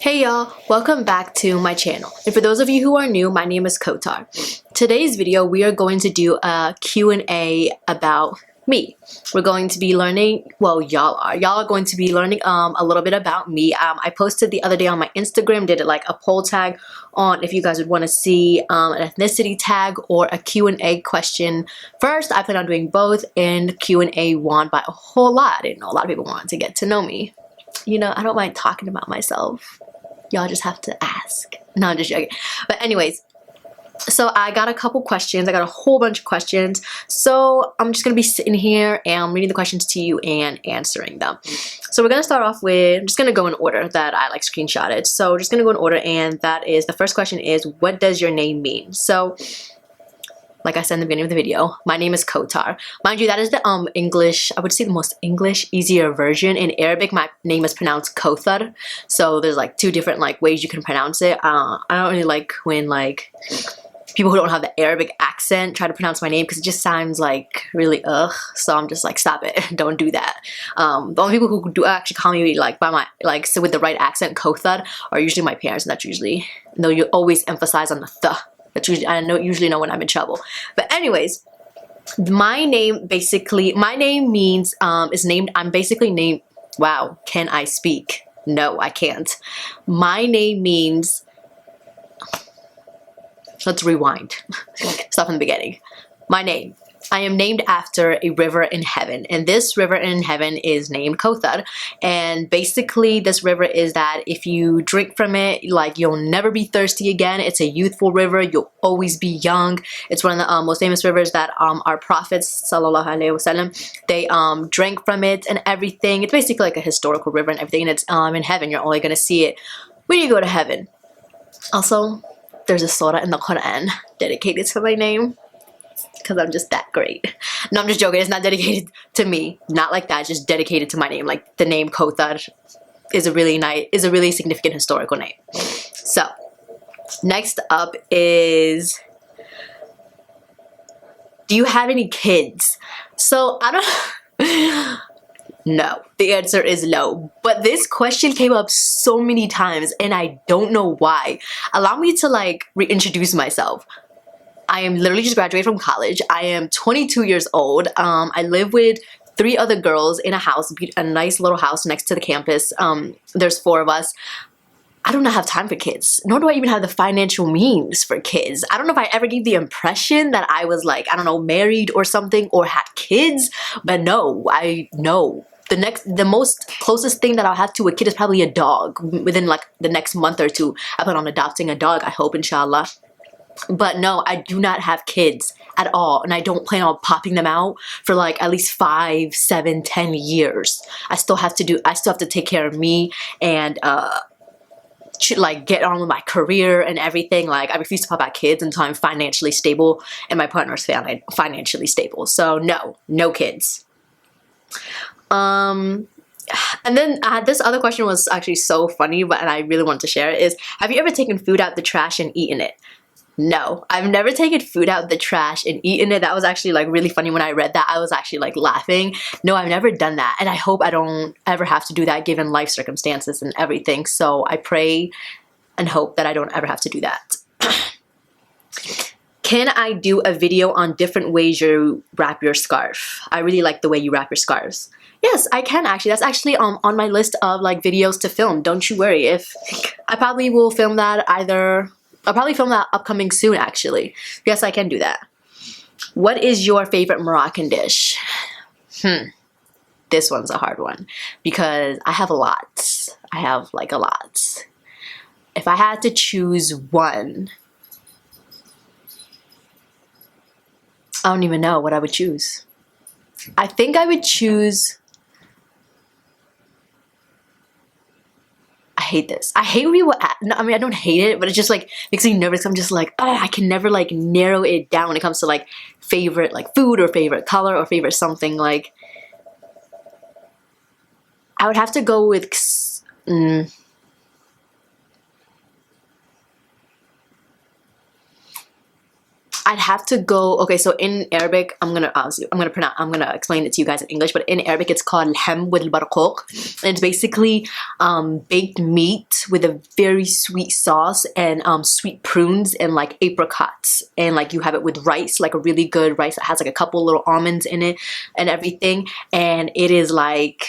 Hey y'all, welcome back to my channel. And for those of you who are new, my name is Kotar. Today's video, we are going to do a Q&A about me. We're going to be learning, well, y'all are going to be learning a little bit about me. I posted the other day on my Instagram, did it like a poll tag on if you guys would want to see an ethnicity tag or a Q&A question first. I plan on doing both, and Q&A won by a whole lot. I didn't know a lot of people wanted to get to know me. You know, I don't mind talking about myself. Y'all just have to ask. No, I'm just joking. But anyways, so I got a couple questions. I got a whole bunch of questions. So I'm just going to be sitting here and reading the questions to you and answering them. So we're going to start off with, I'm just going to go in order that I like screenshotted. So we're just going to go in order, and that is, the first question is, what does your name mean? So like I said in the beginning of the video, my name is Kotar. Mind you, that is the English, I would say the most English, easier version. In Arabic, my name is pronounced Kothar. So there's like two different like ways you can pronounce it. I don't really like when like people who don't have the Arabic accent try to pronounce my name, because it just sounds like really ugh. So I'm just like, stop it, don't do that. The only people who do actually call me like by my so with the right accent, Kothar, are usually my parents, and that's usually, though you always emphasize on the th. That's usually, I usually know when I'm in trouble. But anyways, my name basically, my name means, is named, I'm basically named, wow, can I speak? No, I can't. My name means, let's rewind. Stop in the beginning. My name. I am named after a river in heaven, and this river in heaven is named Kothar. And basically this river is that if you drink from it, like, you'll never be thirsty again. It's a youthful river. You'll always be young. It's one of the most famous rivers that our prophets, sallallahu alaihi wasallam, they drank from it and everything. It's basically like a historical river and everything, and it's in heaven. You're only gonna see it when you go to heaven. Also, there's a surah in the Quran dedicated to my name, because I'm just that great. No, I'm just joking. It's not dedicated to me. Not like that. It's just dedicated to my name. Like, the name Kothar is a really significant historical name. So, next up is, do you have any kids? So, I don't... No. The answer is no. But this question came up so many times, and I don't know why. Allow me to, like, reintroduce myself. I am literally just graduated from college. I am 22 years old. I live with 3 other girls in a house, a nice little house next to the campus. There's 4 of us. I do not have time for kids, nor do I even have the financial means for kids. I don't know if I ever gave the impression that I was like, I don't know, married or something, or had kids, but no, the most closest thing that I'll have to a kid is probably a dog. Within like the next month or 2, I plan on adopting a dog, I hope, inshallah. But no, I do not have kids at all, and I don't plan on popping them out for like at least 5, 7, 10 years. I still have to take care of me and like get on with my career and everything. Like, I refuse to pop out kids until I'm financially stable and my partner's financially stable. So no kids. And then this other question was actually so funny, and I really wanted to share it, is, have you ever taken food out the trash and eaten it? No, I've never taken food out the trash and eaten it. That was actually like really funny. When I read that, I was actually like laughing. No, I've never done that, and I hope I don't ever have to do that given life circumstances and everything. So I pray and hope that I don't ever have to do that. Can I do a video on different ways you wrap your scarf? I really like the way you wrap your scarves. Yes, I can actually. That's actually on my list of like videos to film. Don't you worry. If I probably will film that either. I'll probably film that upcoming soon, actually. Yes, I can do that. What is your favorite Moroccan dish? This one's a hard one, because I have a lot. I have like a lot. If I had to choose one, I don't even know what I would choose. I think I would choose... I hate this. I hate when people, I mean, I don't hate it, but it just like makes me nervous. I'm just like, oh, I can never like narrow it down when it comes to like favorite like food or favorite color or favorite something. Like, I would have to go with, I'd have to go. Okay, so in Arabic, I'm gonna explain it to you guys in English, but in Arabic it's called Lahm with barqoq, and it's basically baked meat with a very sweet sauce and sweet prunes and like apricots, and like you have it with rice, like a really good rice that has like a couple little almonds in it and everything, and it is like,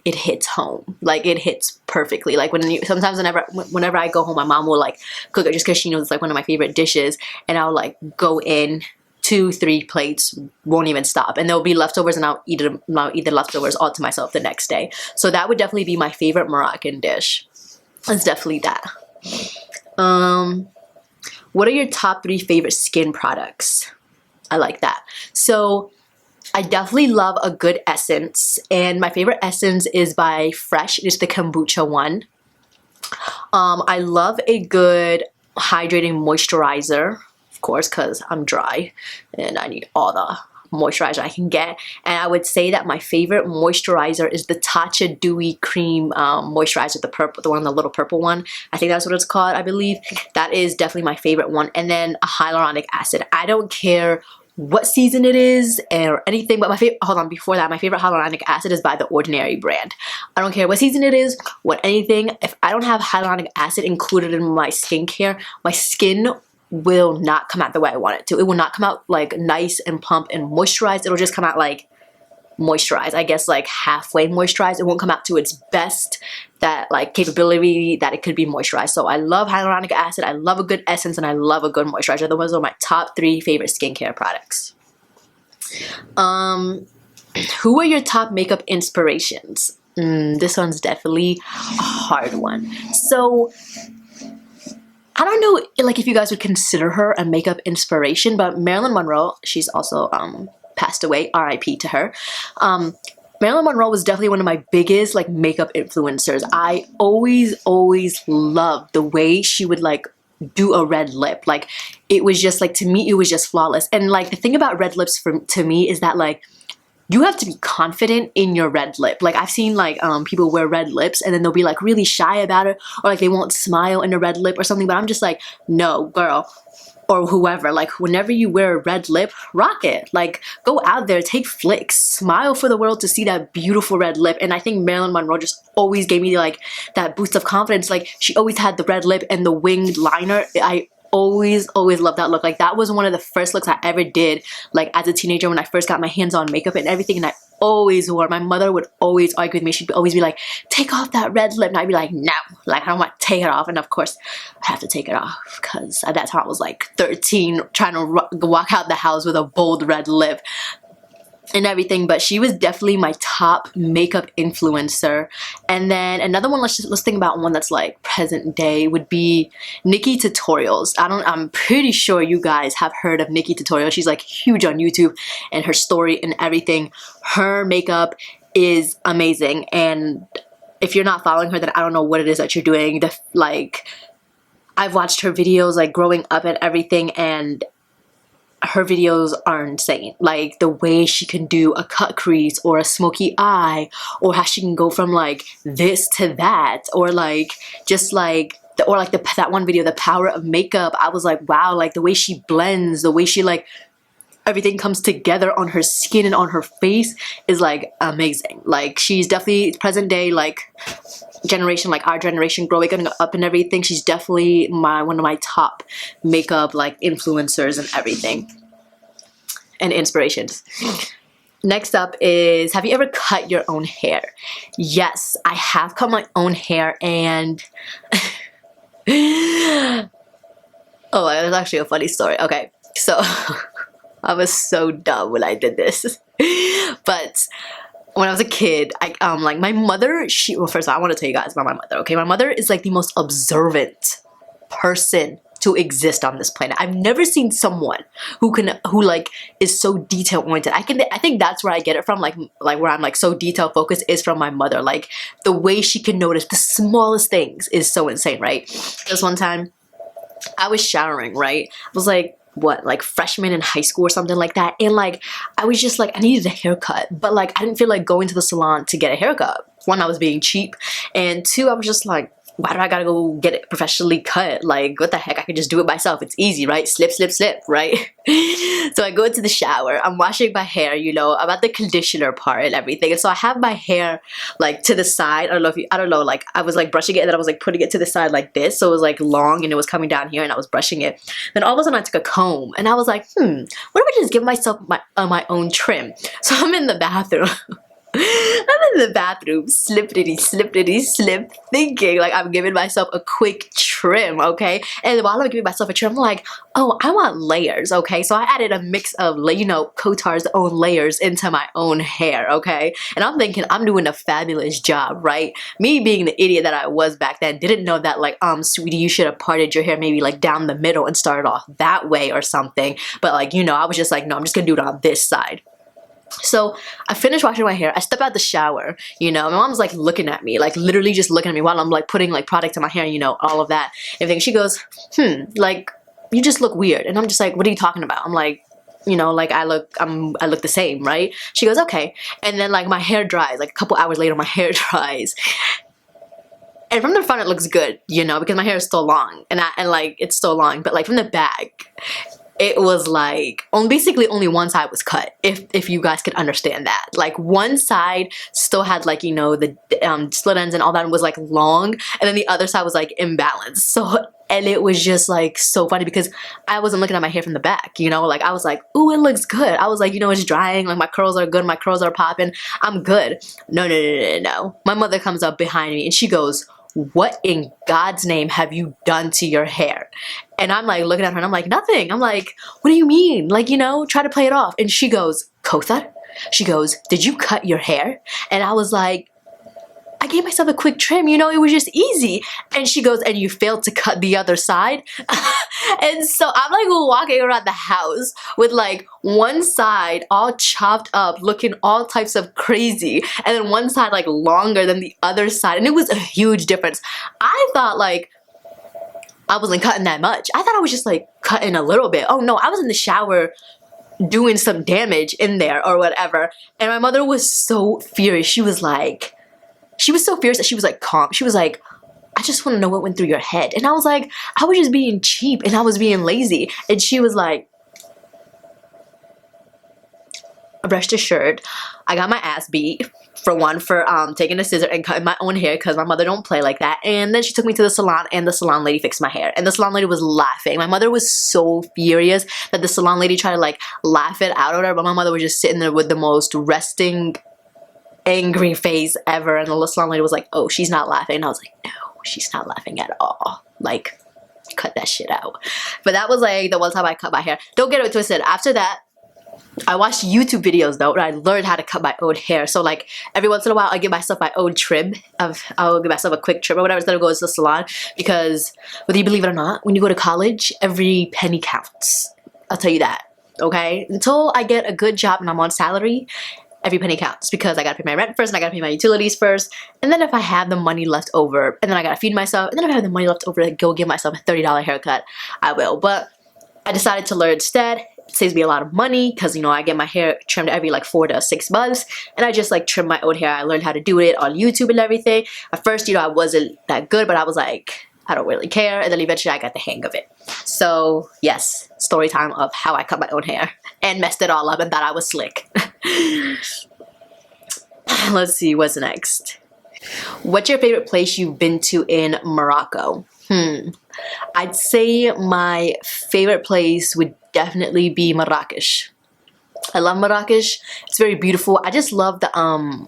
it hits home. Like, it hits perfectly. Like, sometimes whenever I go home, my mom will like cook it just because she knows it's like one of my favorite dishes, and I'll like go in 2-3 plates, won't even stop, and there'll be leftovers, and I'll eat the leftovers all to myself the next day. So that would definitely be my favorite Moroccan dish. It's definitely that. What are your top 3 favorite skin products? I like that. So I definitely love a good essence, and my favorite essence is by Fresh. It is the kombucha one. I love a good hydrating moisturizer, of course, because I'm dry and I need all the moisturizer I can get. And I would say that my favorite moisturizer is the Tatcha Dewy Cream moisturizer, the one, the little purple one. I think that's what it's called, I believe. That is definitely my favorite one. And then a hyaluronic acid. I don't care what season it is or anything, but my favorite, hold on, before that, my favorite hyaluronic acid is by the Ordinary brand. I don't care what season it is, what anything, if I don't have hyaluronic acid included in my skincare, my skin will not come out the way I want it to. It will not come out like nice and plump and moisturized. It'll just come out like moisturized, I guess, like halfway moisturized. It won't come out to its best that like capability that it could be moisturized. So I love hyaluronic acid, I love a good essence, and I love a good moisturizer. Those are my top 3 favorite skincare products. Who are your top makeup inspirations? This one's definitely a hard one. So I don't know like if you guys would consider her a makeup inspiration, but Marilyn Monroe, she's also passed away, RIP to her. Marilyn Monroe was definitely one of my biggest like makeup influencers. I always loved the way she would like do a red lip. Like, it was just like, to me, it was just flawless. And like the thing about red lips to me is that like, you have to be confident in your red lip. Like, I've seen like people wear red lips and then they'll be like really shy about it, or like they won't smile in a red lip or something, but I'm just like, no, girl, or whoever, like whenever you wear a red lip, rock it. Like, go out there, take flicks, smile for the world to see that beautiful red lip. And I think Marilyn Monroe just always gave me like that boost of confidence. Like, she always had the red lip and the winged liner. I always loved that look. Like, that was one of the first looks I ever did like as a teenager when I first got my hands on makeup and everything, and I always wore. My mother would always argue with me. She'd always be like, take off that red lip, and I'd be like, no, like, I don't want to take it off. And of course I have to take it off because at that time I was like 13 trying to walk out the house with a bold red lip and everything. But she was definitely my top makeup influencer. And then another one, let's think about one that's like present day, would be Nikki Tutorials. I'm pretty sure you guys have heard of Nikki Tutorials. She's like huge on YouTube, and her story and everything, her makeup is amazing. And if you're not following her, then I don't know what it is that you're doing. Like, I've watched her videos like growing up and everything, and her videos are insane. Like, the way she can do a cut crease or a smoky eye, or how she can go from like this to that, or like just like that one video, The Power of Makeup. I was like, wow, like the way she blends, the way she like everything comes together on her skin and on her face is like amazing. Like, she's definitely present day, like generation, like our generation growing up and everything. She's definitely one of my top makeup like influencers and everything, and inspirations. Next up is, have you ever cut your own hair? Yes, I have cut my own hair, and oh, there's actually a funny story. Okay, so I was so dumb when I did this, but when I was a kid, like my mother, well, first of all, I want to tell you guys about my mother, okay? My mother is like the most observant person to exist on this planet. I've never seen someone who like is so detail oriented. I think that's where I get it from, like where I'm like so detail focused is from my mother. Like, the way she can notice the smallest things is so insane, right? This one time, I was showering, right? I was like, what, like freshman in high school or something like that, and like I was just like, I needed a haircut, but like I didn't feel like going to the salon to get a haircut. One, I was being cheap, and two, I was just like, why do I gotta go get it professionally cut? Like, what the heck? I can just do it myself. It's easy, right? Slip, slip, slip, right? So I go into the shower. I'm washing my hair, you know. I'm at the conditioner part and everything. And so I have my hair like to the side. I don't know, like I was like brushing it and then I was like putting it to the side like this. So it was like long and it was coming down here and I was brushing it. Then all of a sudden I took a comb and I was like, what if I just give myself my own trim? So I'm in the bathroom. I'm in the bathroom, slippity, slip, thinking like I'm giving myself a quick trim, okay? And while I'm giving myself a trim, I'm like, oh, I want layers, okay? So I added a mix of, you know, Kotar's own layers into my own hair, okay? And I'm thinking I'm doing a fabulous job, right? Me being the idiot that I was back then, didn't know that like, sweetie, you should have parted your hair maybe like down the middle and started off that way or something. But like, you know, I was just like, no, I'm just gonna do it on this side. So I finished washing my hair. I step out the shower, you know, my mom's like looking at me, like literally just looking at me while I'm like putting like product in my hair, you know, all of that, everything. She goes, like, you just look weird. And I'm just like, what are you talking about? I'm like, you know, like I look the same, right? She goes, okay. And then like my hair dries, like a couple hours later, my hair dries. And from the front, it looks good, you know, because my hair is still long and like it's still long, but like from the back, it was like basically only one side was cut, if you guys could understand that. Like one side still had like, you know, the split ends and all that was like long, and then the other side was like imbalanced. So, and it was just like so funny because I wasn't looking at my hair from the back, you know, like I was like, ooh, it looks good. I was like, you know, it's drying, like my curls are good, my curls are popping, I'm good. No. My mother comes up behind me and she goes, what in God's name have you done to your hair? And I'm like looking at her and I'm like, nothing. I'm like, what do you mean? Like, you know, try to play it off. And she goes, Kothar? She goes, did you cut your hair? And I was like, I gave myself a quick trim, you know, it was just easy. And she goes, and you failed to cut the other side? And so I'm like walking around the house with like one side all chopped up, looking all types of crazy, and then one side like longer than the other side. And it was a huge difference. I thought like I wasn't cutting that much. I thought I was just like cutting a little bit. Oh no, I was in the shower doing some damage in there or whatever. And my mother was so furious. She was so fierce that she was like calm. She was like, I just want to know what went through your head. And I was like, I was just being cheap and I was being lazy. And she was like, rest assured, I got my ass beat for taking a scissor and cutting my own hair because my mother don't play like that. And then she took me to the salon and the salon lady fixed my hair. And the salon lady was laughing. My mother was so furious that the salon lady tried to like laugh it out of her, but my mother was just sitting there with the most resting angry face ever. And the salon lady was like, oh, she's not laughing. And I was like, no, she's not laughing at all. Like, cut that shit out. But that was like the one time I cut my hair. Don't get it twisted. After that, I watched YouTube videos though, and I learned how to cut my own hair. So like every once in a while, I give myself my own trim. I'll give myself a quick trim or whatever instead of going to the salon, because whether you believe it or not, when you go to college, every penny counts. I'll tell you that. Okay, until I get a good job and I'm on salary, every penny counts, because I gotta pay my rent first and I gotta pay my utilities first, and then if I have the money left over, and then I gotta feed myself, and then if I have the money left over to go give myself a $30 haircut, I will. But I decided to learn instead. It saves me a lot of money because, you know, I get my hair trimmed every like 4 to 6 months, and I just like trim my own hair. I learned how to do it on YouTube and everything. At first, you know, I wasn't that good, but I was like, I don't really care, and then eventually I got the hang of it. So yes, story time of how I cut my own hair and messed it all up and thought I was slick. Let's see, what's next? What's your favorite place you've been to in Morocco? I'd say my favorite place would definitely be Marrakesh. I love Marrakesh. It's very beautiful. I just love the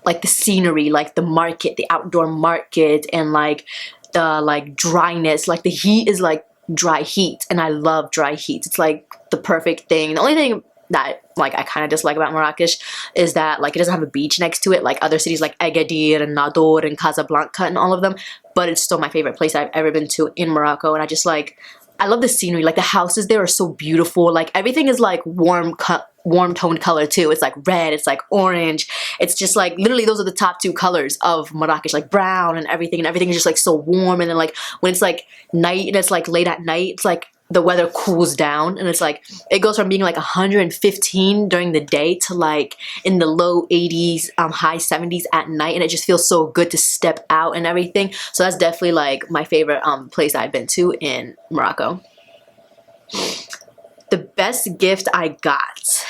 like the scenery, like the market, the outdoor market, and like the like dryness. Like the heat is like dry heat, and I love dry heat. It's like the perfect thing. The only thing that like I kind of dislike about Marrakesh is that like it doesn't have a beach next to it like other cities like Agadir and Nador and Casablanca and all of them, but it's still my favorite place I've ever been to in Morocco. And I just like, I love the scenery. Like the houses there are so beautiful. Like everything is like warm toned color too. It's like red, it's like orange. It's just like literally those are the top 2 colors of Marrakesh, like brown and everything is just like so warm. And then like when it's like night and it's like late at night, it's like the weather cools down, and it's like it goes from being like 115 during the day to like in the low 80s, high 70s at night, and it just feels so good to step out and everything. So that's definitely like my favorite place I've been to in Morocco. The best gift I got.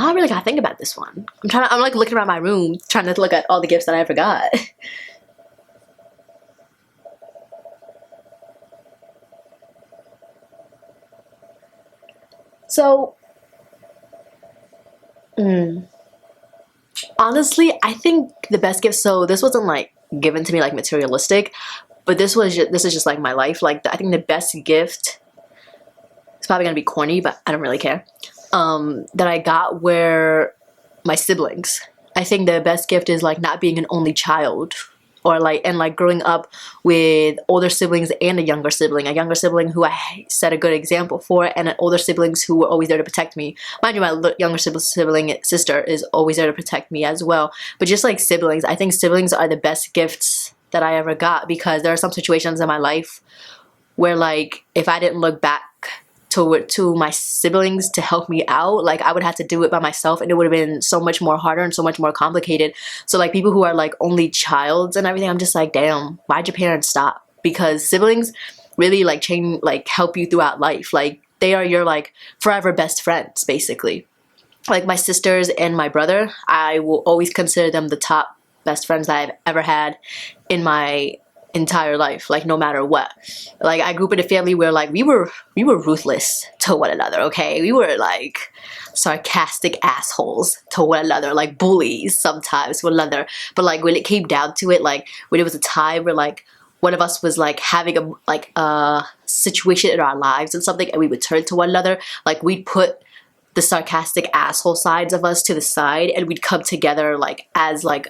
I really gotta think about this one. I'm like looking around my room, trying to look at all the gifts that I ever got. So, honestly, I think the best gift, so this wasn't like given to me like materialistic, but this is just like my life. Like, I think the best gift, it's probably gonna be corny, but I don't really care, that I got were my siblings. I think the best gift is like not being an only child, or like, and like growing up with older siblings and a younger sibling who I set a good example for, and an older siblings who were always there to protect me. Mind you, my younger sister is always there to protect me as well. But just like siblings, I think siblings are the best gifts that I ever got, because there are some situations in my life where like if I didn't look back to my siblings to help me out, like I would have to do it by myself, and it would have been so much more harder and so much more complicated. So like people who are like only childs and everything, I'm just like, damn, why'd your parents stop? Because siblings really like change, like help you throughout life. Like they are your like forever best friends, basically. Like my sisters and my brother, I will always consider them the top best friends that I've ever had in my entire life, like no matter what. Like I grew up in a family where like we were ruthless to one another, okay? We were like sarcastic assholes to one another, like bullies sometimes to one another. But like when it came down to it, like when it was a time where like one of us was like having a situation in our lives and something, and we would turn to one another, like we'd put the sarcastic asshole sides of us to the side, and we'd come together like as like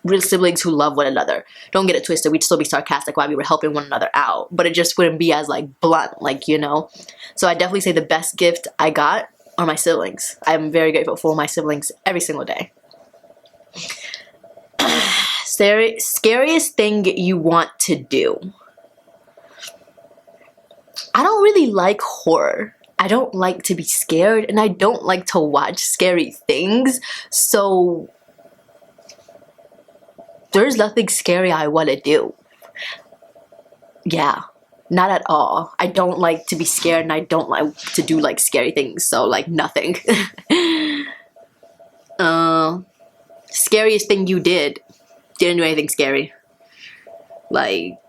real siblings who love one another. Don't get it twisted, we'd still be sarcastic while we were helping one another out, but it just wouldn't be as like blunt, like, you know. So I definitely say the best gift I got are my siblings. I'm very grateful for my siblings every single day. Scariest thing you want to do. I don't really like horror. I don't like to be scared, and I don't like to watch scary things, so there's nothing scary I want to do. Yeah, not at all. I don't like to be scared, and I don't like to do like scary things, so like nothing. Scariest thing you did. Didn't do anything scary. Like,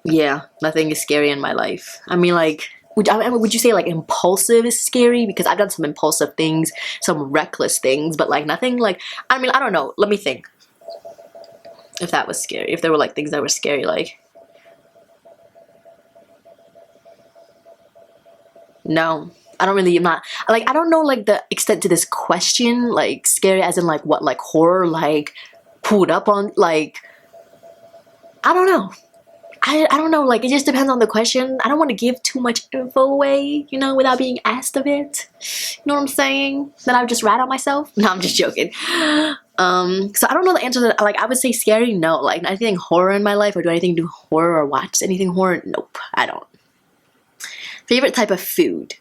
yeah, nothing is scary in my life. I mean, like, would you say like impulsive is scary? Because I've done some impulsive things, some reckless things, but like nothing like, I mean, I don't know. Let me think. If that was scary, if there were like things that were scary, like, no, I don't really, I'm not, like, I don't know like the extent to this question, like scary as in like what, like horror, like pulled up on, like, I don't know. I don't know, like it just depends on the question. I don't want to give too much info away, you know, without being asked of it. You know what I'm saying? Then I would just rat on myself. No, I'm just joking. So I don't know the answer to that. Like I would say scary, no. Like anything horror in my life, or do anything to do horror or watch anything horror? Nope, I don't. Favorite type of food?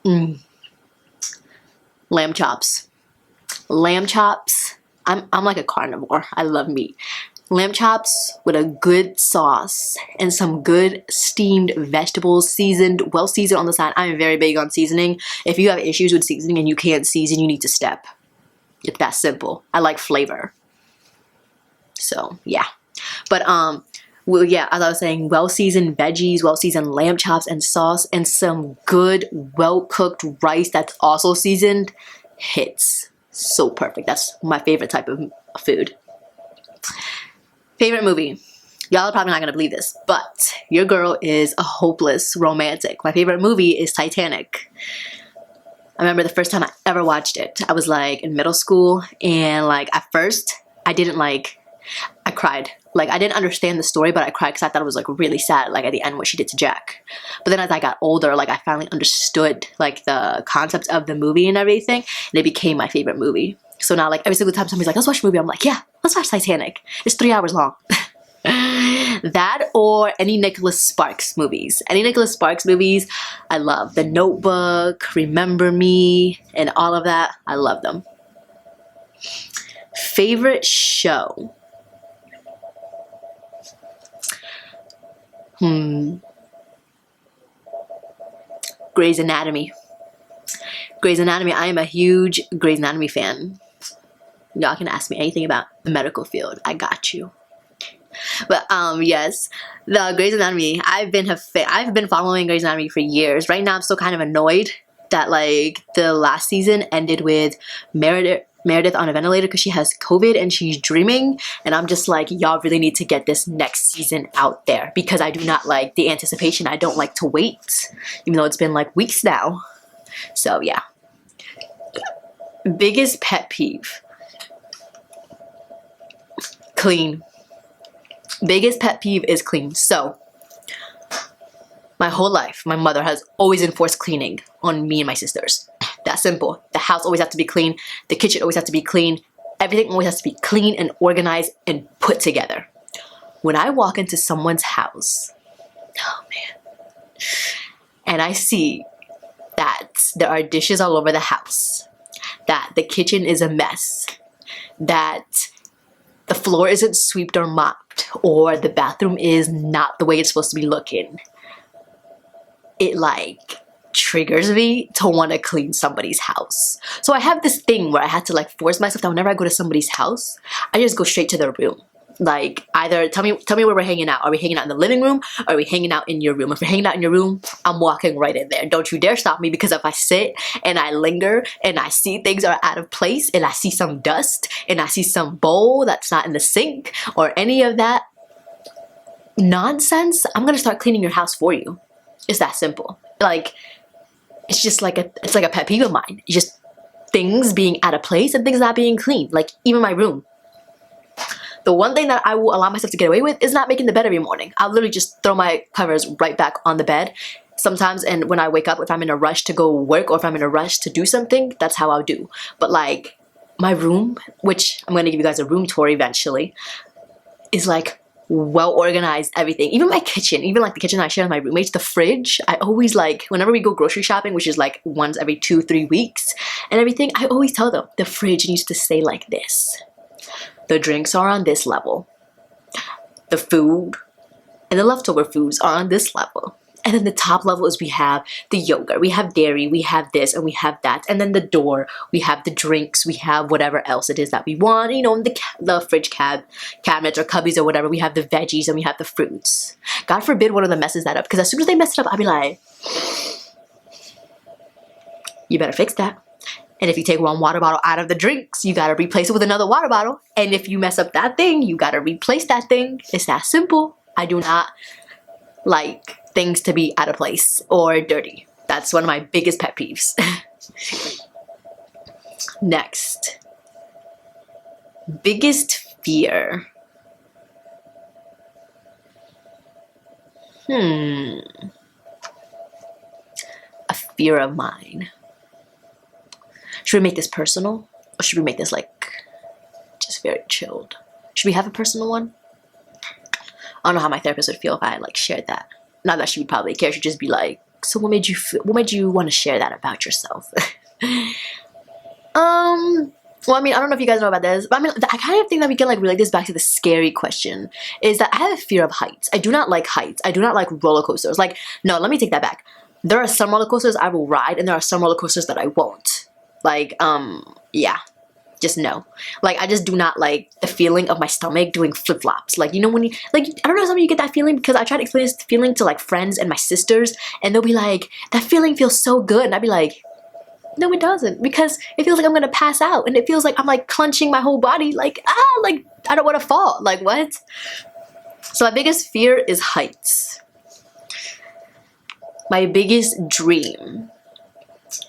Lamb chops. Lamb chops. I'm like a carnivore. I love meat. Lamb chops with a good sauce and some good steamed vegetables, seasoned, well seasoned on the side. I'm very big on seasoning. If you have issues with seasoning and you can't season, you need to step. It's that simple. I like flavor. So yeah. But well, yeah, as I was saying, well seasoned veggies, well seasoned lamb chops and sauce, and some good well cooked rice that's also seasoned, hits. So perfect. That's my favorite type of food. Favorite movie. Y'all are probably not gonna believe this, but your girl is a hopeless romantic. My favorite movie is Titanic. I remember the first time I ever watched it. I was like in middle school, and like at first I didn't like I cried. Like, I didn't understand the story, but I cried because I thought it was like really sad, like at the end what she did to Jack. But then as I got older, like I finally understood like the concept of the movie and everything, and it became my favorite movie. So now like every single time somebody's like, let's watch a movie, I'm like, yeah, let's watch Titanic. It's 3 hours long. That or any Nicholas Sparks movies. Any Nicholas Sparks movies, I love. The Notebook, Remember Me, and all of that. I love them. Favorite show? Grey's Anatomy. Grey's Anatomy. I am a huge Grey's Anatomy fan. Y'all can ask me anything about the medical field. I got you. But yes, the Grey's Anatomy. I've been following Grey's Anatomy for years. Right now, I'm still kind of annoyed that like the last season ended with Meredith on a ventilator because she has COVID and she's dreaming, and I'm just like, y'all really need to get this next season out there because I do not like the anticipation. I don't like to wait, even though it's been like weeks now. So yeah. Biggest pet peeve. Clean. Biggest pet peeve is clean. So my whole life, my mother has always enforced cleaning on me and my sisters. That simple. The house always has to be clean. The kitchen always has to be clean. Everything always has to be clean and organized and put together. When I walk into someone's house, oh man, and I see that there are dishes all over the house, that the kitchen is a mess, that the floor isn't swept or mopped, or the bathroom is not the way it's supposed to be looking, it like triggers me to want to clean somebody's house. So I have this thing where I had to like force myself that whenever I go to somebody's house, I just go straight to their room. Like, either tell me where we're hanging out. Are we hanging out in the living room? Or are we hanging out in your room? If we're hanging out in your room, I'm walking right in there. Don't you dare stop me, because if I sit and I linger and I see things are out of place and I see some dust and I see some bowl that's not in the sink or any of that nonsense, I'm gonna start cleaning your house for you. It's that simple. Like, it's just like it's like a pet peeve of mine. It's just things being out of place and things not being clean. Like, even my room. The one thing that I will allow myself to get away with is not making the bed every morning. I'll literally just throw my covers right back on the bed. Sometimes, and when I wake up, if I'm in a rush to go work or if I'm in a rush to do something, that's how I'll do. But like, my room, which I'm going to give you guys a room tour eventually, is like well organized, everything. Even my kitchen, even like the kitchen I share with my roommates, the fridge, I always like, whenever we go grocery shopping, which is like once every 2-3 weeks and everything, I always tell them the fridge needs to stay like this. The drinks are on this level. The food and the leftover foods are on this level. And then the top level is we have the yogurt, we have dairy, we have this, and we have that. And then the door, we have the drinks, we have whatever else it is that we want. You know, in the fridge cabinets or cubbies or whatever, we have the veggies and we have the fruits. God forbid one of them messes that up, because as soon as they mess it up, I'll be like, you better fix that. And if you take one water bottle out of the drinks, you gotta replace it with another water bottle. And if you mess up that thing, you gotta replace that thing. It's that simple. I do not like things to be out of place or dirty. That's one of my biggest pet peeves. Next. Biggest fear. A fear of mine. Should we make this personal? Or should we make this like just very chilled? Should we have a personal one? I don't know how my therapist would feel if I like shared that. Not that she would probably care. She'd just be like, so what made you want to share that about yourself? Well, I mean, I don't know if you guys know about this, but I mean, I kind of think that we can like relate this back to the scary question, is that I have a fear of heights. I do not like heights. I do not like roller coasters. Like, no, let me take that back. There are some roller coasters I will ride, and there are some roller coasters that I won't. Like, yeah, just no. Like, I just do not like the feeling of my stomach doing flip-flops. Like, you know, when you, like, I don't know, some of you get that feeling, because I try to explain this feeling to like friends and my sisters, and they'll be like, that feeling feels so good. And I'd be like, no, it doesn't, because it feels like I'm gonna pass out, and it feels like I'm like clenching my whole body, like, like I don't want to fall. Like, what? So my biggest fear is heights. My biggest dream.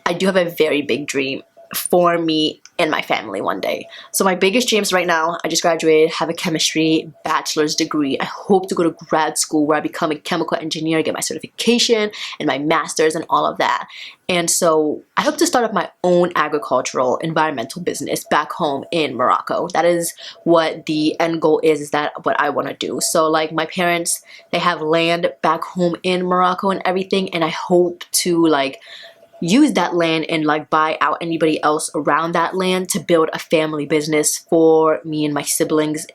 I do have a very big dream for me in my family one day. So my biggest dreams right now, I just graduated, have a chemistry bachelor's degree. I hope to go to grad school where I become a chemical engineer, get my certification and my master's and all of that. And so I hope to start up my own agricultural environmental business back home in Morocco. That is what the end goal is that what I want to do. So like my parents, they have land back home in Morocco and everything, and I hope to like use that land and like buy out anybody else around that land to build a family business for me and my siblings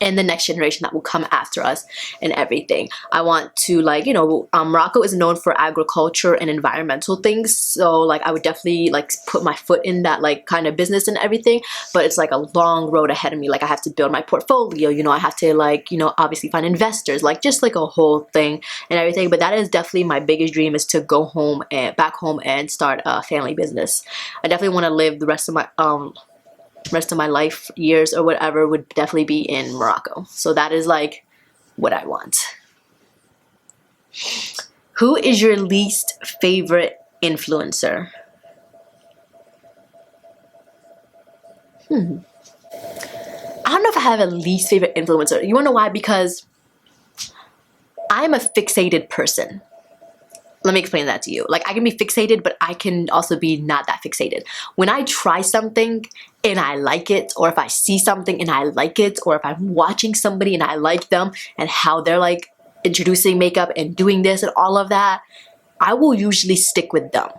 and the next generation that will come after us and everything. I want to like, you know, Morocco is known for agriculture and environmental things, so like I would definitely like put my foot in that like kind of business and everything, but it's like a long road ahead of me. Like I have to build my portfolio, you know, I have to like, you know, obviously find investors, like just like a whole thing and everything. But that is definitely my biggest dream, is to go home and back home and start a family business. I definitely want to live the rest of my life years or whatever would definitely be in Morocco. So that is like what I want. Who is your least favorite influencer? I don't know if I have a least favorite influencer. You wanna know why? Because I'm a fixated person. Let me explain that to you. Like I can be fixated, but I can also be not that fixated. When I try something and I like it, or if I see something and I like it, or if I'm watching somebody and I like them and how they're like introducing makeup and doing this and all of that, I will usually stick with them.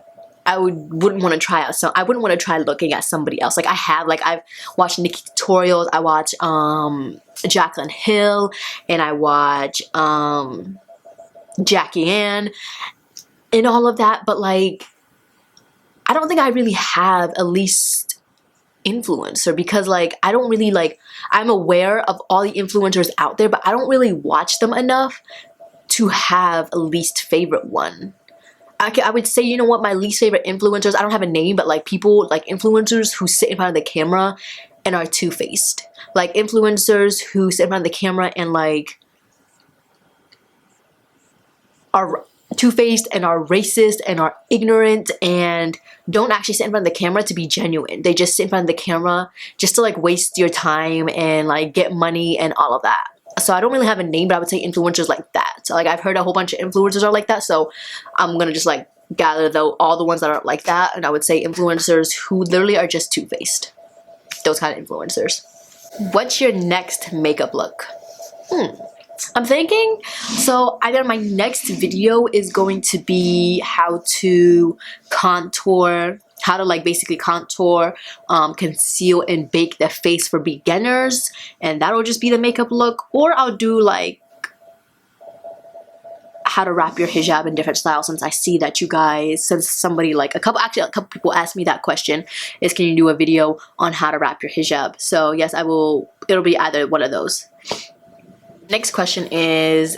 I wouldn't want to try out I wouldn't want to try looking at somebody else. Like I've watched Nikki tutorials, I watch Jaclyn Hill, and I watch Jackie Ann and all of that, but like I don't think I really have a least influencer, because like I don't really like, I'm aware of all the influencers out there, but I don't really watch them enough to have a least favorite one. I would say, you know what, my least favorite influencers, I don't have a name, but like people, like influencers who sit in front of the camera and are two-faced. Like influencers who sit in front of the camera and like are two-faced and are racist and are ignorant and don't actually sit in front of the camera to be genuine. They just sit in front of the camera just to like waste your time and like get money and all of that. So I don't really have a name, but I would say influencers like that. So like I've heard a whole bunch of influencers are like that, so I'm gonna just like gather all the ones that are like that, and I would say influencers who literally are just two-faced. Those kind of influencers. What's your next makeup look? I'm thinking, so either my next video is going to be how to contour, how to like basically contour, conceal and bake the face for beginners, and that'll just be the makeup look, or I'll do like how to wrap your hijab in different styles, since I see that you guys, since somebody like a couple people asked me that question, is can you do a video on how to wrap your hijab? So yes, I will. It'll be either one of those. Next question is,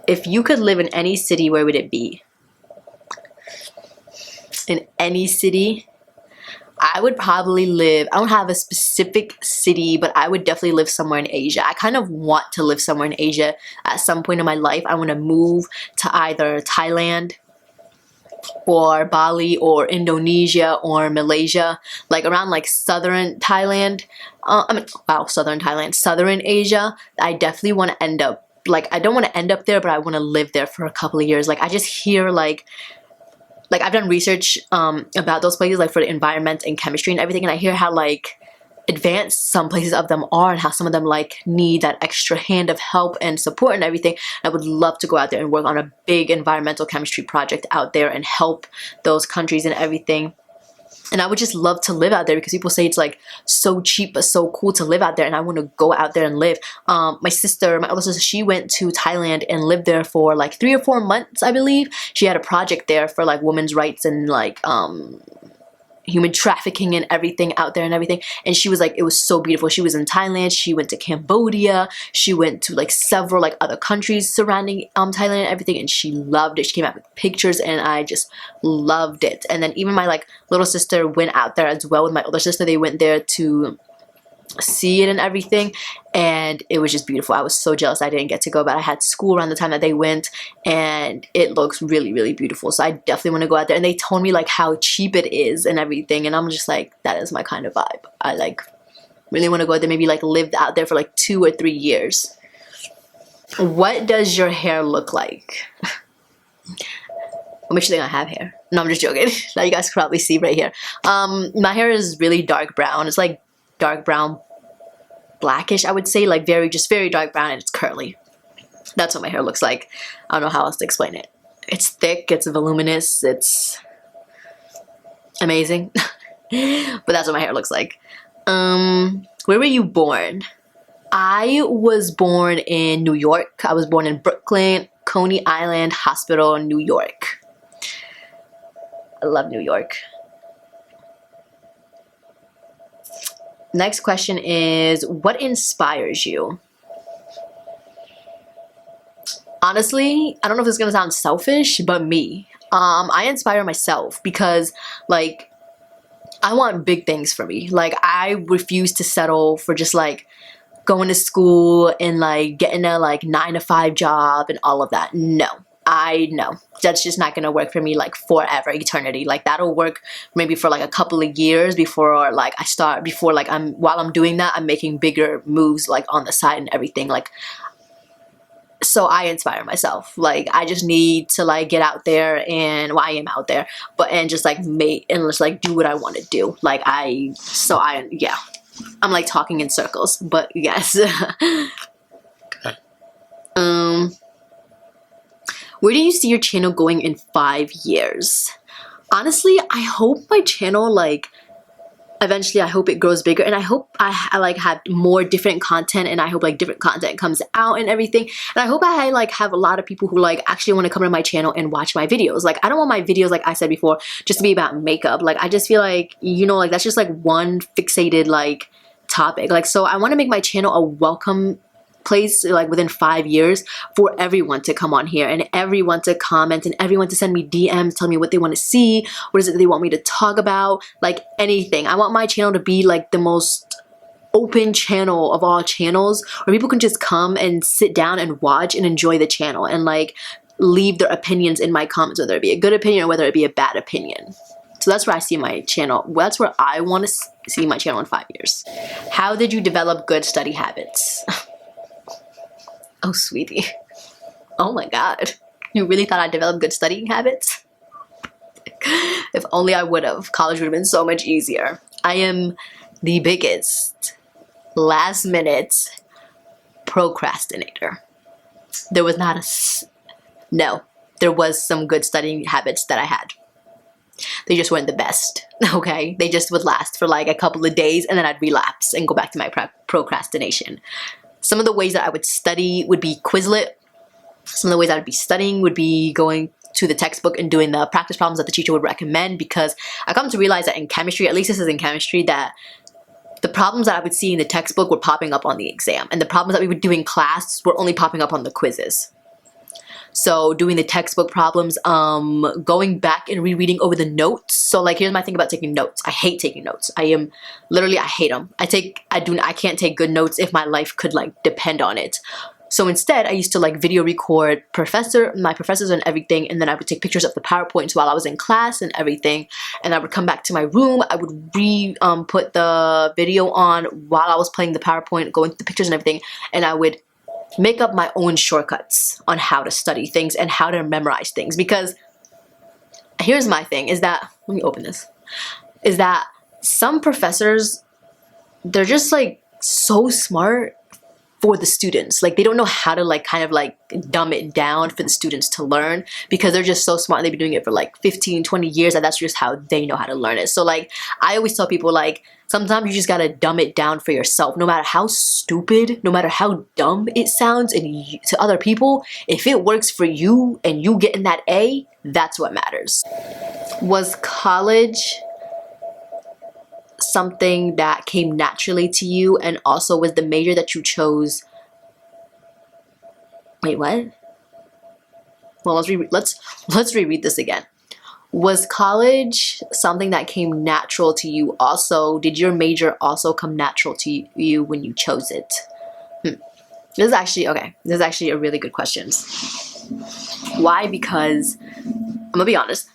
if you could live in any city, where would it be? In any city? I would probably live, I don't have a specific city, but I would definitely live somewhere in Asia. I kind of want to live somewhere in Asia at some point in my life. I want to move to either Thailand or Bali or Indonesia or Malaysia, like around like southern Thailand. Southern Asia. I definitely want to end up, like I don't want to end up there, but I want to live there for a couple of years. Like I just hear like I've done research about those places, like for the environment and chemistry and everything, and I hear how like advanced some places of them are and how some of them like need that extra hand of help and support and everything. I would love to go out there and work on a big environmental chemistry project out there and help those countries and everything. And I would just love to live out there, because people say it's like so cheap but so cool to live out there, and I want to go out there and live. My older sister, she went to Thailand and lived there for like 3 or 4 months, I believe. She had a project there for like women's rights and like human trafficking and everything out there and everything, and she was like, it was so beautiful. She was in Thailand, she went to Cambodia, she went to like several like other countries surrounding Thailand and everything, and she loved it. She came out with pictures and I just loved it. And then even my like little sister went out there as well with my older sister. They went there to see it and everything, and it was just beautiful. I was so jealous I didn't get to go, but I had school around the time that they went, and it looks really, really beautiful. So I definitely want to go out there. And they told me like how cheap it is and everything, and I'm just like, that is my kind of vibe. I like really want to go out there, maybe like live out there for like 2 or 3 years. What does your hair look like? How much do you think I have hair? No, I'm just joking. Now you guys can probably see right here. My hair is really dark brown. It's like dark brown, blackish, I would say, like just very dark brown, and it's curly. That's what my hair looks like. I don't know how else to explain it. It's thick, it's voluminous, it's amazing. But that's what my hair looks like. Where were you born? I was born in New York. I was born in Brooklyn, Coney Island Hospital, New York. I love New York. Next question is, what inspires you? Honestly, I don't know if it's gonna sound selfish, but me. I inspire myself because, like, I want big things for me. Like, I refuse to settle for just like going to school and like getting a like 9-to-5 job and all of that. No, I know that's just not gonna work for me like forever, eternity. Like, that'll work maybe for like a couple of years before like while I'm doing that, I'm making bigger moves like on the side and everything. Like, so I inspire myself. Like, I just need to like get out there, and I am out there, and just like just like do what I want to do. Like, yeah, I'm like talking in circles, but yes. Where do you see your channel going in 5 years? Honestly, I hope my channel, like, eventually I hope it grows bigger, and I hope I like have more different content, and I hope like different content comes out and everything, and I hope I like have a lot of people who like actually want to come to my channel and watch my videos. Like, I don't want my videos, like I said before, just to be about makeup. Like, I just feel like, you know, like that's just like one fixated like topic. Like, so I want to make my channel a welcome place, like within 5 years, for everyone to come on here, and everyone to comment, and everyone to send me DMs, tell me what they want to see, what is it that they want me to talk about, like anything. I want my channel to be like the most open channel of all channels, where people can just come and sit down and watch and enjoy the channel, and like leave their opinions in my comments, whether it be a good opinion or whether it be a bad opinion. So that's where I see my channel. That's where I want to see my channel in 5 years. How did you develop good study habits? Oh, sweetie. Oh my God. You really thought I'd develop good studying habits? If only I would have. College would have been so much easier. I am the biggest last minute procrastinator. There was there was some good studying habits that I had. They just weren't the best, okay? They just would last for like a couple of days, and then I'd relapse and go back to my procrastination. Some of the ways that I would study would be Quizlet. Some of the ways I would be studying would be going to the textbook and doing the practice problems that the teacher would recommend, because I come to realize that in chemistry, at least this is in chemistry, that the problems that I would see in the textbook were popping up on the exam, and the problems that we would do in class were only popping up on the quizzes. So doing the textbook problems, going back and rereading over the notes. So like, here's my thing about taking notes. I hate taking notes. I hate them. I can't take good notes if my life could like depend on it. So instead, I used to like video record my professors and everything, and then I would take pictures of the PowerPoints while I was in class and everything, and I would come back to my room. I would put the video on while I was playing the PowerPoint, going through the pictures and everything, and I would make up my own shortcuts on how to study things and how to memorize things. Because here's my thing, is that, let me open this, is that some professors, they're just like so smart for the students. Like, they don't know how to like kind of like dumb it down for the students to learn, because they're just so smart. They've been doing it for like 15-20 years, and that's just how they know how to learn it. So like, I always tell people, like, sometimes you just gotta dumb it down for yourself. No matter how stupid, no matter how dumb it sounds to other people, if it works for you and you getting that A, that's what matters. Was college something that came naturally to you, and also was the major that you chose? Wait, what? Well, let's reread this again. Was college something that came natural to you also? Did your major also come natural to you when you chose it? This is actually, okay, this is actually a really good question. Why? Because I'm gonna be honest,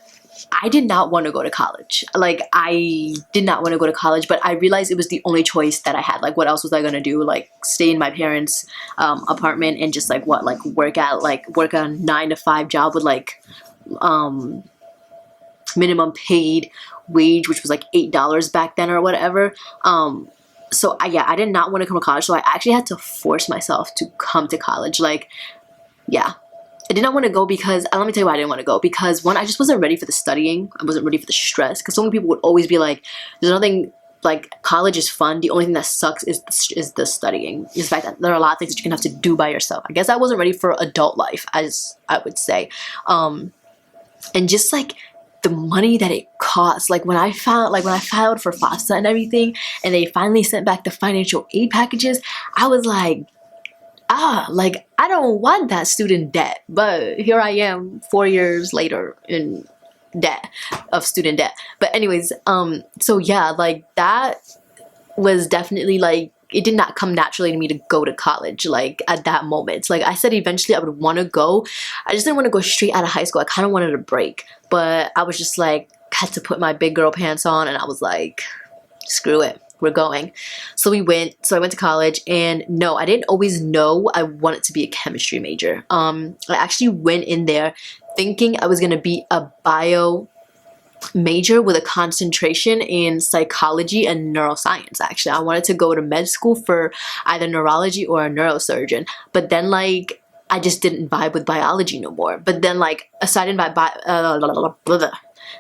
I did not want to go to college. Like, I did not want to go to college, but I realized it was the only choice that I had. Like, what else was I gonna do? Like, stay in my parents' apartment and just like work a 9-to-5 job with like minimum paid wage, which was like $8 back then or whatever. So I did not want to come to college, so I actually had to force myself to come to college. Like, yeah, I did not want to go because, let me tell you why I didn't want to go. Because one, I just wasn't ready for the studying. I wasn't ready for the stress. Because so many people would always be like, there's nothing, like, college is fun. The only thing that sucks is the studying. Is the fact that there are a lot of things that you're going to have to do by yourself. I guess I wasn't ready for adult life, as I would say. And just like the money that it costs, like when I filed for FAFSA and everything, and they finally sent back the financial aid packages, I was like, like, I don't want that student debt, but here I am 4 years later in student debt. But anyways, so yeah, like that was definitely like, it did not come naturally to me to go to college, like at that moment. Like I said, eventually I would want to go. I just didn't want to go straight out of high school. I kind of wanted a break, but I was just like, had to put my big girl pants on, and I was like, screw it, we're going. So I went to college, and no, I didn't always know I wanted to be a chemistry major. I actually went in there thinking I was going to be a bio major with a concentration in psychology and neuroscience. Actually, I wanted to go to med school for either neurology or a neurosurgeon, but then like I just didn't vibe with biology no more. But then like aside in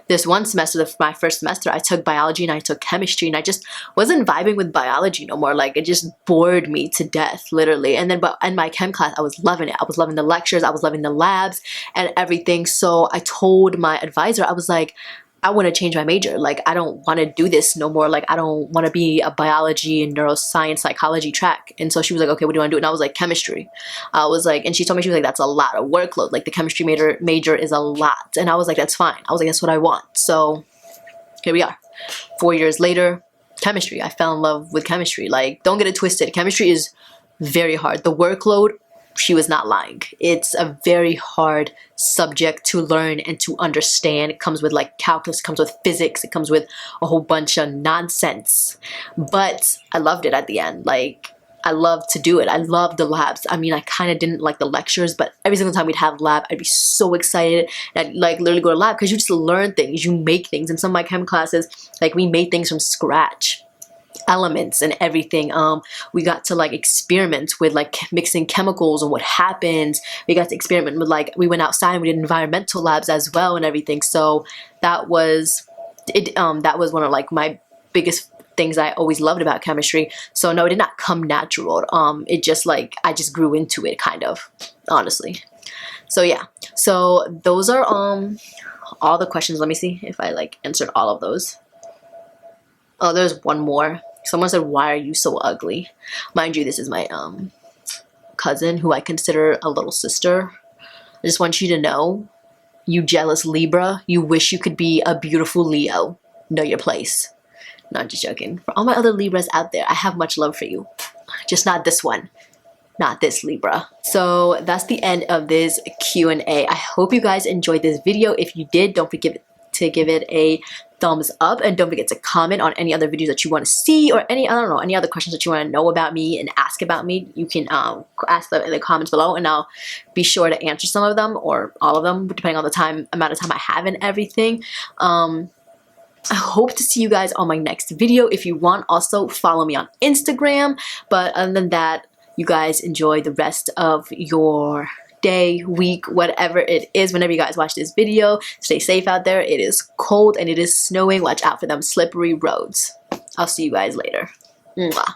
this one semester, my first semester, I took biology and I took chemistry, and I just wasn't vibing with biology no more. Like, it just bored me to death, literally. And then, but in my chem class, I was loving it. I was loving the lectures, I was loving the labs and everything. So I told my advisor, I was like, I want to change my major. Like, I don't want to do this no more. Like, I don't want to be a biology and neuroscience psychology track. And so she was like, okay, what do you want to do? And I was like, chemistry. I was like, and she told me, she was like, that's a lot of workload. Like, the chemistry major is a lot. And I was like, that's fine. I was like, that's what I want. So here we are. 4 years later, chemistry. I fell in love with chemistry. Like, don't get it twisted. Chemistry is very hard. The workload, she was not lying. It's a very hard subject to learn and to understand. It comes with like calculus, it comes with physics, it comes with a whole bunch of nonsense. But I loved it at the end. Like, I loved to do it. I loved the labs. I mean, I kind of didn't like the lectures, but every single time we'd have lab, I'd be so excited. And I'd like literally go to lab because you just learn things, you make things. In some of my chem classes, like we made things from scratch. Elements and everything. We got to like experiment with like mixing chemicals and what happens. We got to experiment with like, we went outside and we did environmental labs as well and everything. So that was it. That was one of like my biggest things I always loved about chemistry. So no, it did not come natural. It just like, I just grew into it kind of, honestly. So yeah, so those are all the questions. Let me see if I like answered all of those. Oh, there's one more. Someone said, why are you so ugly? Mind you, this is my cousin, who I consider a little sister. I just want you to know, you jealous Libra, you wish you could be a beautiful Leo. Know your place. No, I'm just joking. For all my other Libras out there, I have much love for you. Just not this one. Not this Libra. So that's the end of this Q&A. I hope you guys enjoyed this video. If you did, don't forget to give it a thumbs up, and don't forget to comment on any other videos that you want to see, or any, I don't know, any other questions that you want to know about me and ask about me. You can ask them in the comments below, and I'll be sure to answer some of them or all of them, depending on the amount of time I have and everything. I hope to see you guys on my next video. If you want, also follow me on Instagram. But other than that, you guys enjoy the rest of your day, week, whatever it is, whenever you guys watch this video. Stay safe out there. It is cold and it is snowing. Watch out for them slippery roads. I'll see you guys later. Mwah.